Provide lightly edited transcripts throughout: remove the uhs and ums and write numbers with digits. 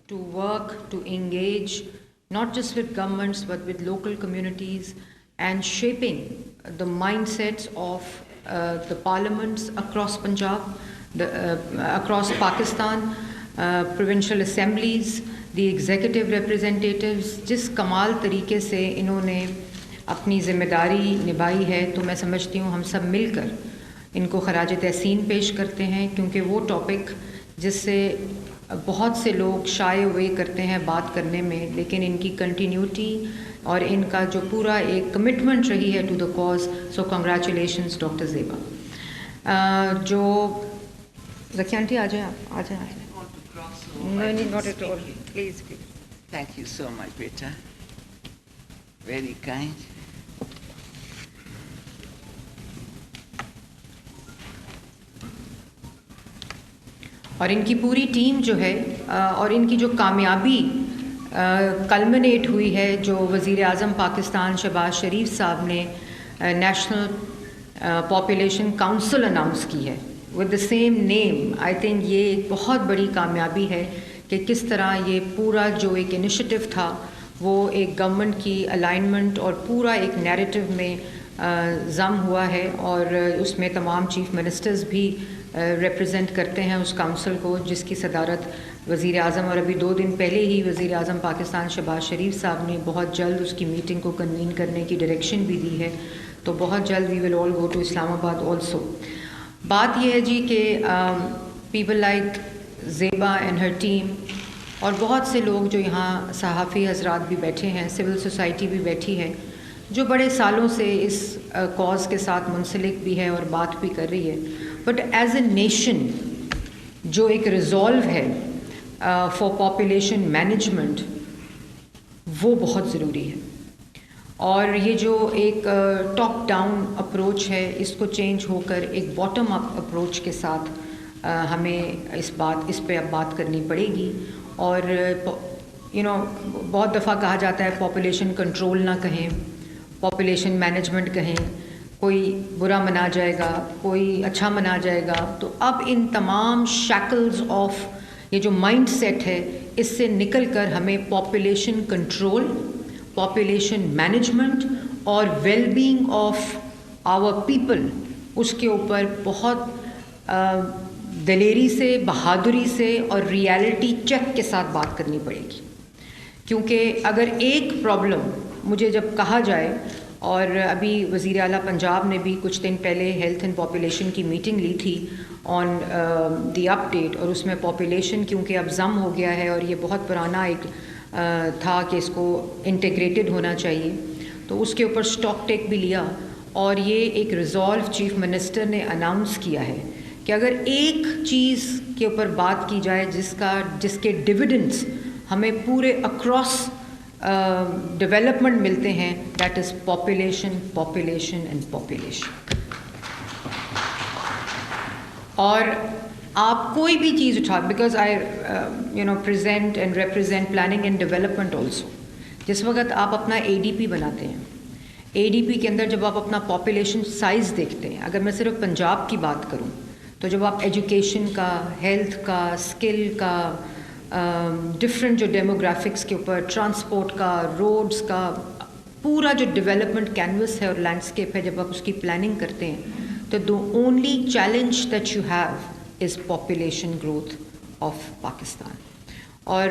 to work, to engage, not just with governments, but with local communities, and shaping the mindsets of the parliaments across Punjab, across Pakistan, provincial assemblies, the executive representatives. جس کمال طریقے سے انہوں نے اپنی ذمہ داری نبھائی ہے، تو میں سمجھتی ہوں ہم سب مل کر ان کو خراج تحسین پیش کرتے ہیں، کیونکہ وہ ٹاپک جس سے بہت سے لوگ شائے ہوئے کرتے ہیں بات کرنے میں، لیکن ان کی کنٹینیوٹی اور ان کا جو پورا ایک کمٹمنٹ رہی ہے to the cause. So congratulations doctor Zeba. جو ذکی آنٹی آ جائیں، آپ آ جائیں. No, not at all. Please. Thank you so much, beta. Very kind. اور ان کی پوری ٹیم جو ہے، اور ان کی جو کامیابی کلمنیٹ ہوئی ہے، جو وزیر اعظم پاکستان شہباز شریف صاحب نے نیشنل پاپولیشن کاؤنسل اناؤنس کی ہے with the same name. I think یہ ایک بہت بڑی کامیابی ہے کہ کس طرح یہ پورا جو ایک انیشیٹو تھا وہ ایک گورنمنٹ کی الائنمنٹ اور پورا ایک نیریٹو میں ضم ہوا ہے، اور اس میں تمام چیف منسٹرز بھی ریپرزینٹ کرتے ہیں اس کاؤنسل کو، جس کی صدارت وزیر اعظم، اور ابھی 2 دن پہلے ہی وزیر اعظم پاکستان شہباز شریف صاحب نے بہت جلد اس کی میٹنگ کو کنوین کرنے کی ڈائریکشن بھی دی ہے. تو بہت جلد وی ول آل گو ٹو اسلام آباد آلسو. بات یہ ہے جی کہ people like Zeba and her team, اور بہت سے لوگ جو یہاں صحافی حضرات بھی بیٹھے ہیں، سول سوسائٹی بھی بیٹھی ہے، جو بڑے سالوں سے اس کاز کے ساتھ منسلک بھی ہے اور بات بھی کر رہی ہے. بٹ ایز اے نیشن جو ایک ریزولو ہے فار پاپولیشن مینجمنٹ، وہ بہت ضروری ہے. اور یہ جو ایک ٹاپ ڈاؤن اپروچ ہے، اس کو چینج ہو کر ایک باٹم اپ اپروچ کے ساتھ ہمیں اس پہ اب بات کرنی پڑے گی. اور بہت دفعہ کہا جاتا ہے پاپولیشن کنٹرول نہ کہیں، پاپولیشن مینجمنٹ کہیں، کوئی برا منا جائے گا، کوئی اچھا منا جائے گا. تو اب ان تمام شیکلز آف یہ جو مائنڈ سیٹ ہے، اس سے نکل کر ہمیں پاپولیشن کنٹرول، پاپولیشن مینجمنٹ اور well being of our people, اس کے اوپر بہت دلیری سے، بہادری سے اور ریالٹی چیک کے ساتھ بات کرنی پڑے گی. کیونکہ اگر ایک پرابلم مجھے جب کہا جائے، اور ابھی وزیر اعلیٰ پنجاب نے بھی کچھ دن پہلے ہیلتھ اینڈ پاپولیشن کی میٹنگ لی تھی آن دی اپ ڈیٹ، اور اس میں پاپولیشن کیونکہ اب ضم ہو گیا ہے اور یہ بہت پرانا ایک تھا کہ اس کو انٹیگریٹڈ ہونا چاہیے، تو اس کے اوپر اسٹاک ٹیک بھی لیا. اور یہ ایک ریزولو چیف منسٹر نے اناؤنس کیا ہے کہ اگر ایک چیز کے اوپر بات کی جائے جس کے ڈویڈنڈس ہمیں پورے اکراس ڈیولپمنٹ ملتے ہیں، that is population, population and population. اور آپ کوئی بھی چیز اٹھا، because I present and represent planning and development also. جس وقت آپ اپنا اے ڈی پی بناتے ہیں، اے ڈی پی کے اندر جب آپ اپنا پاپولیشن سائز دیکھتے ہیں، اگر میں صرف پنجاب کی بات کروں تو جب آپ ایجوکیشن کا، ہیلتھ کا، اسکل کا، ڈفرینٹ جو ڈیموگرافکس کے اوپر، ٹرانسپورٹ کا، روڈز کا، پورا جو ڈیولپمنٹ کینوس ہے اور لینڈسکیپ ہے، جب آپ اس کی پلاننگ کرتے ہیں، تو the only challenge that you have is population growth of Pakistan. اور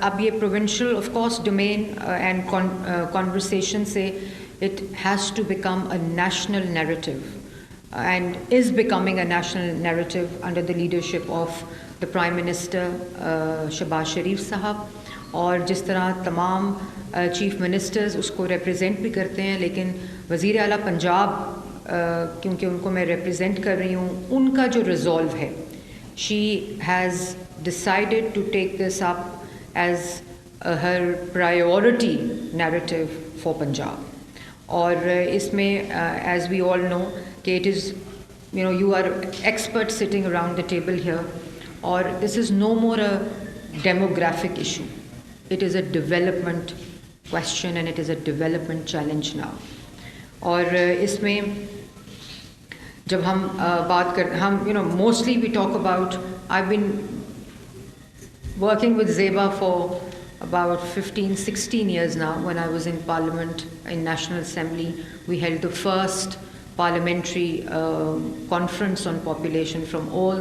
اب یہ provincial of course domain and conversation سے it has to become a national narrative and is becoming a national narrative under the leadership of the Prime Minister Shehbaz Sharif صاحب. اور جس طرح تمام chief ministers اس کو ریپرزینٹ بھی کرتے ہیں، لیکن وزیر اعلیٰ پنجاب کیونکہ ان کو میں ریپرزینٹ کر رہی ہوں، ان کا جو ریزولو ہے، she has decided to take this up as her priority narrative for Punjab. اور اس میں ایز وی آل نو کہ it is you are expert sitting around the table here, اور this is no more a demographic issue, it is a development question and it is a development challenge now. اور اس میں جب ہم بات کرتے، ہم mostly we talk about, I been working with Zeba for about 15-16 years now. When I was in Parliament, in National Assembly, we held the first parliamentary conference on population from all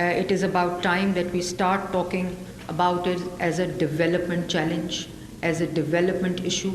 it is about time that we start talking about it as a development challenge, as a development issue.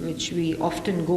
which we often go,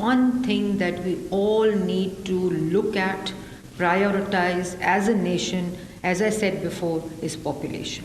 one thing that we all need to look at, prioritize as a nation, as I said before, is population.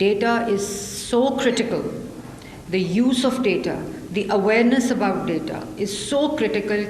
data is so critical, the use of data, the awareness about data is so critical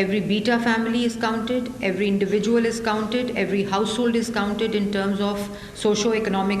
every beta family is counted, every individual is counted, every household is counted in terms of socio-economic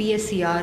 PSCR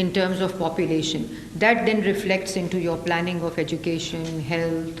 in terms of population, that then reflects into your planning of education, health.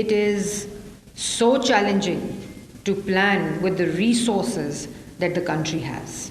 it is so challenging to plan with the resources that the country has.